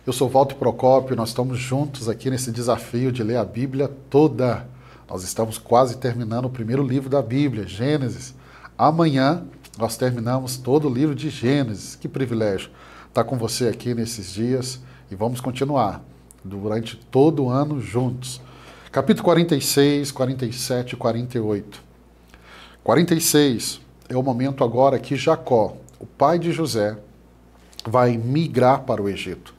Eu sou Walter Procópio, nós estamos juntos aqui nesse desafio de ler a Bíblia toda. Nós estamos quase terminando o primeiro livro da Bíblia, Gênesis. Amanhã nós terminamos todo o livro de Gênesis. Que privilégio estar com você aqui nesses dias e vamos continuar durante todo o ano juntos. Capítulo 46, 47 e 48. 46 é o momento agora que Jacó, o pai de José, vai migrar para o Egito.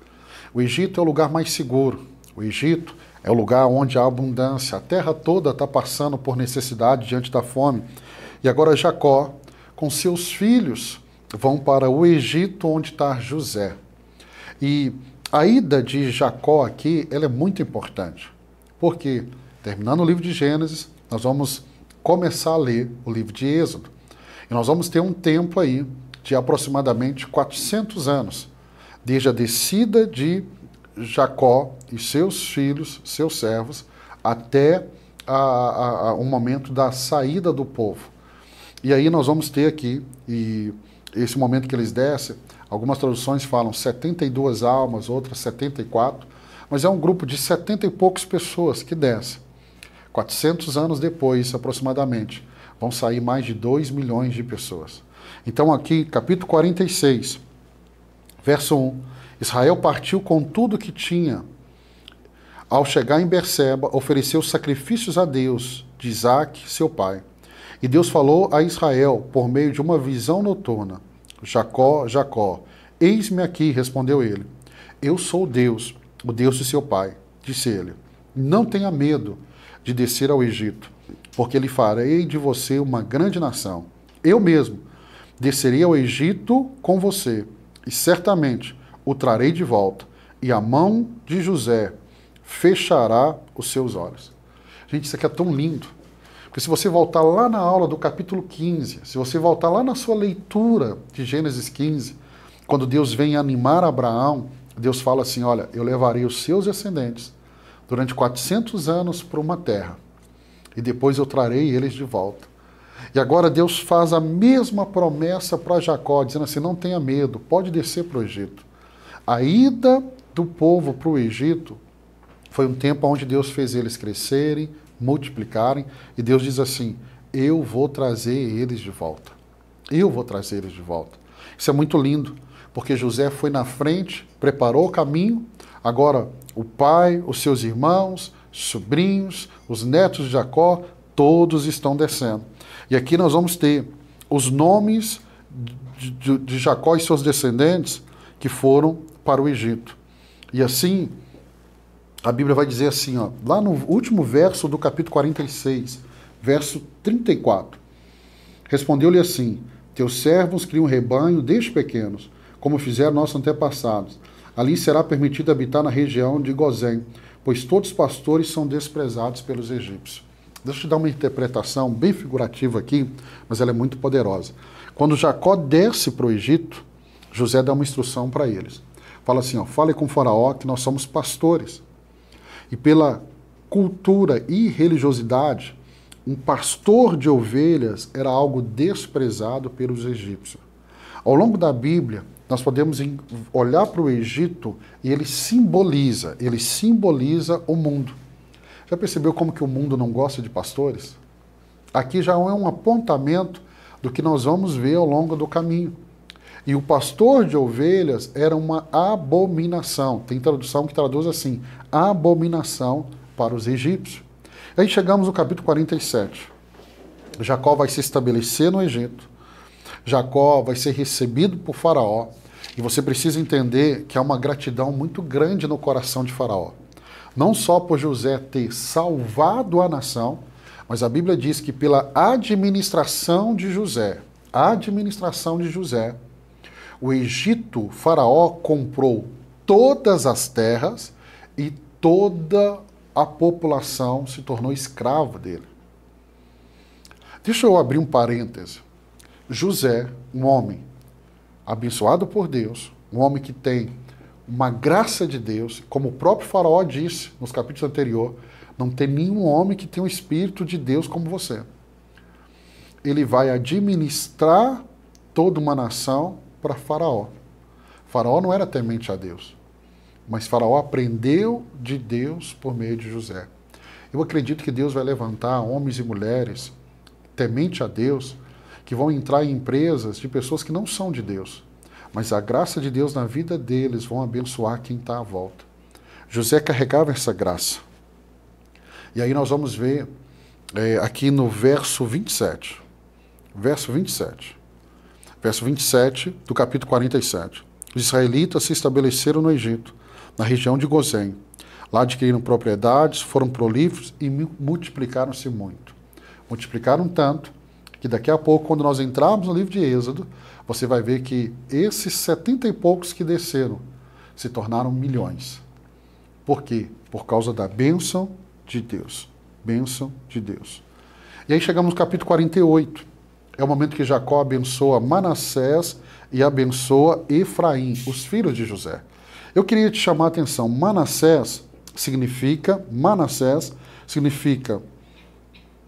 O Egito é o lugar mais seguro. O Egito é o lugar onde há abundância. A terra toda está passando por necessidade diante da fome. E agora Jacó, com seus filhos, vão para o Egito onde está José. E a ida de Jacó aqui, ela é muito importante. Porque, terminando o livro de Gênesis, nós vamos começar a ler o livro de Êxodo. E nós vamos ter um tempo aí de aproximadamente 400 anos, desde a descida de Jacó e seus filhos, seus servos, até o momento da saída do povo. E aí nós vamos ter aqui, e esse momento que eles descem, algumas traduções falam 72 almas, outras 74, mas é um grupo de 70 e poucas pessoas que descem. 400 anos depois, aproximadamente, vão sair mais de 2 milhões de pessoas. Então aqui, capítulo 46, verso 1, Israel partiu com tudo que tinha. Ao chegar em Berseba, ofereceu sacrifícios a Deus, de Isaque, seu pai. E Deus falou a Israel por meio de uma visão noturna: Jacó, Jacó. Eis-me aqui, respondeu ele. Eu sou Deus, o Deus de seu pai. Disse ele: não tenha medo de descer ao Egito, porque lhe farei de você uma grande nação. Eu mesmo descerei ao Egito com você, e certamente o trarei de volta, e a mão de José fechará os seus olhos. Gente, isso aqui é tão lindo. Porque se você voltar lá na aula do capítulo 15, se você voltar lá na sua leitura de Gênesis 15, quando Deus vem animar Abraão, Deus fala assim: olha, eu levarei os seus descendentes durante 400 anos para uma terra, e depois eu trarei eles de volta. E agora Deus faz a mesma promessa para Jacó, dizendo assim: não tenha medo, pode descer para o Egito. A ida do povo para o Egito foi um tempo onde Deus fez eles crescerem, multiplicarem, e Deus diz assim: eu vou trazer eles de volta. Eu vou trazer eles de volta. Isso é muito lindo, porque José foi na frente, preparou o caminho, agora o pai, os seus irmãos, sobrinhos, os netos de Jacó, todos estão descendo. E aqui nós vamos ter os nomes de Jacó e seus descendentes que foram para o Egito. E assim, a Bíblia vai dizer assim, ó, lá no último verso do capítulo 46, verso 34. Respondeu-lhe assim: teus servos criam rebanho desde pequenos, como fizeram nossos antepassados. Ali será permitido habitar na região de Gozém, pois todos os pastores são desprezados pelos egípcios. Deixa eu te dar uma interpretação bem figurativa aqui, mas ela é muito poderosa. Quando Jacó desce para o Egito, José dá uma instrução para eles. Fala assim, ó, fale com o faraó que nós somos pastores. E pela cultura e religiosidade, um pastor de ovelhas era algo desprezado pelos egípcios. Ao longo da Bíblia, nós podemos olhar para o Egito e ele simboliza o mundo. Já percebeu como que o mundo não gosta de pastores? Aqui já é um apontamento do que nós vamos ver ao longo do caminho. E o pastor de ovelhas era uma abominação. Tem tradução que traduz assim: abominação para os egípcios. Aí chegamos no capítulo 47. Jacó vai se estabelecer no Egito. Jacó vai ser recebido por Faraó. E você precisa entender que há uma gratidão muito grande no coração de Faraó. Não só por José ter salvado a nação, mas a Bíblia diz que pela administração de José, o Egito, Faraó comprou todas as terras e toda a população se tornou escrava dele. Deixa eu abrir um parêntese. José, um homem abençoado por Deus, um homem que tem uma graça de Deus, como o próprio Faraó disse nos capítulos anteriores, não tem nenhum homem que tem o Espírito de Deus como você. Ele vai administrar toda uma nação para Faraó. Faraó não era temente a Deus. mas Faraó aprendeu de Deus por meio de José. Eu acredito que Deus vai levantar homens e mulheres temente a Deus, que vão entrar em empresas de pessoas que não são de Deus, mas a graça de Deus na vida deles vão abençoar quem está à volta. José carregava essa graça. E aí nós vamos ver aqui no verso 27. Verso 27. Verso 27 do capítulo 47. Os israelitas se estabeleceram no Egito, na região de Gozém. Lá adquiriram propriedades, foram prolíferos e multiplicaram-se muito. Multiplicaram tanto que daqui a pouco, quando nós entrarmos no livro de Êxodo, você vai ver que esses 70 e poucos que desceram se tornaram milhões. Por quê? Por causa da bênção de Deus. Bênção de Deus. E aí chegamos no capítulo 48. É o momento que Jacó abençoa Manassés e abençoa Efraim, os filhos de José. Eu queria te chamar a atenção. Manassés significa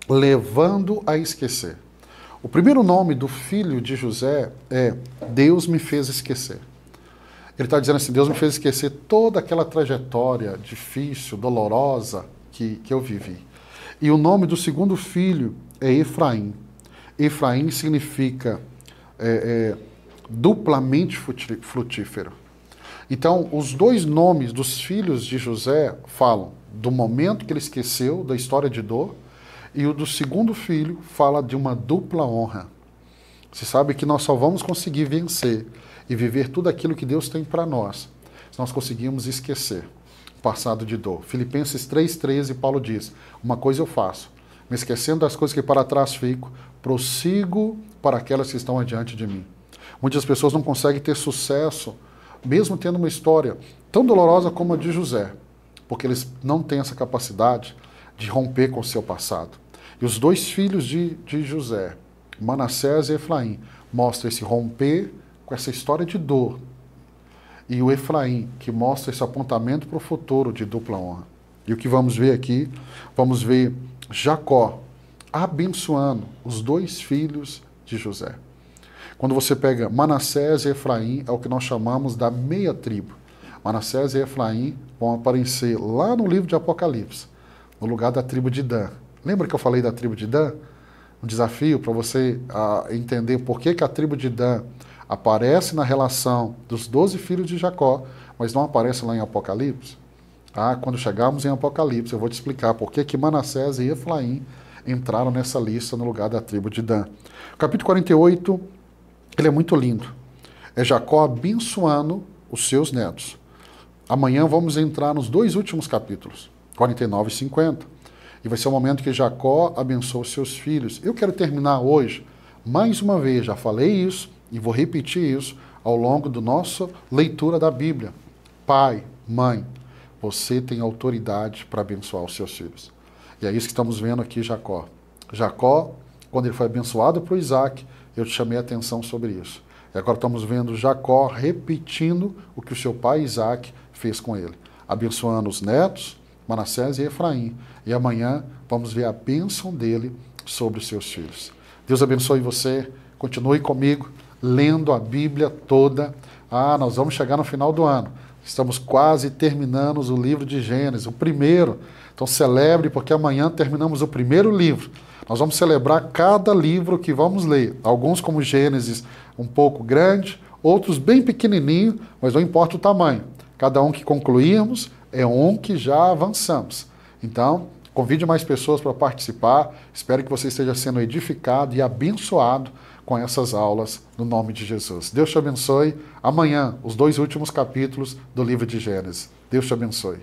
levando a esquecer. O primeiro nome do filho de José é Deus me fez esquecer. Ele está dizendo assim, Deus me fez esquecer toda aquela trajetória difícil, dolorosa que eu vivi. E o nome do segundo filho é Efraim. Efraim significa duplamente frutífero. Então, os dois nomes dos filhos de José falam do momento que ele esqueceu, da história de dor, e o do segundo filho fala de uma dupla honra. Você sabe que nós só vamos conseguir vencer e viver tudo aquilo que Deus tem para nós, se nós conseguirmos esquecer o passado de dor. Filipenses 3,13, Paulo diz, uma coisa eu faço, me esquecendo das coisas que para trás fico, prossigo para aquelas que estão adiante de mim. Muitas pessoas não conseguem ter sucesso, mesmo tendo uma história tão dolorosa como a de José, porque eles não têm essa capacidade de romper com o seu passado. E os dois filhos de José, Manassés e Efraim, mostram esse romper com essa história de dor. E o Efraim, que mostra esse apontamento para o futuro de dupla honra. E o que vamos ver aqui, vamos ver Jacó abençoando os dois filhos de José. Quando você pega Manassés e Efraim, é o que nós chamamos da meia tribo. Manassés e Efraim vão aparecer lá no livro de Apocalipse, no lugar da tribo de Dan. Lembra que eu falei da tribo de Dan? Um desafio para você entender por que a tribo de Dan aparece na relação dos 12 filhos de Jacó, mas não aparece lá em Apocalipse. Quando chegarmos em Apocalipse, eu vou te explicar por que Manassés e Efraim entraram nessa lista no lugar da tribo de Dan. O capítulo 48, ele é muito lindo. É Jacó abençoando os seus netos. Amanhã vamos entrar nos dois últimos capítulos, 49 e 50. E vai ser o momento que Jacó abençoa os seus filhos. Eu quero terminar hoje, mais uma vez, já falei isso e vou repetir isso ao longo da nossa leitura da Bíblia. Pai, mãe, você tem autoridade para abençoar os seus filhos. E é isso que estamos vendo aqui, Jacó. Jacó, quando ele foi abençoado por Isaac, eu te chamei a atenção sobre isso. E agora estamos vendo Jacó repetindo o que o seu pai Isaac fez com ele, abençoando os netos, Manassés e Efraim. E amanhã vamos ver a bênção dele sobre os seus filhos. Deus abençoe você, continue comigo, lendo a Bíblia toda. Nós vamos chegar no final do ano. Estamos quase terminando o livro de Gênesis, o primeiro. Então celebre, porque amanhã terminamos o primeiro livro. Nós vamos celebrar cada livro que vamos ler. Alguns como Gênesis, um pouco grande, outros bem pequenininho, mas não importa o tamanho. Cada um que concluirmos é um que já avançamos. Então, convide mais pessoas para participar. Espero que você esteja sendo edificado e abençoado com essas aulas, no nome de Jesus. Deus te abençoe. Amanhã, os dois últimos capítulos do livro de Gênesis. Deus te abençoe.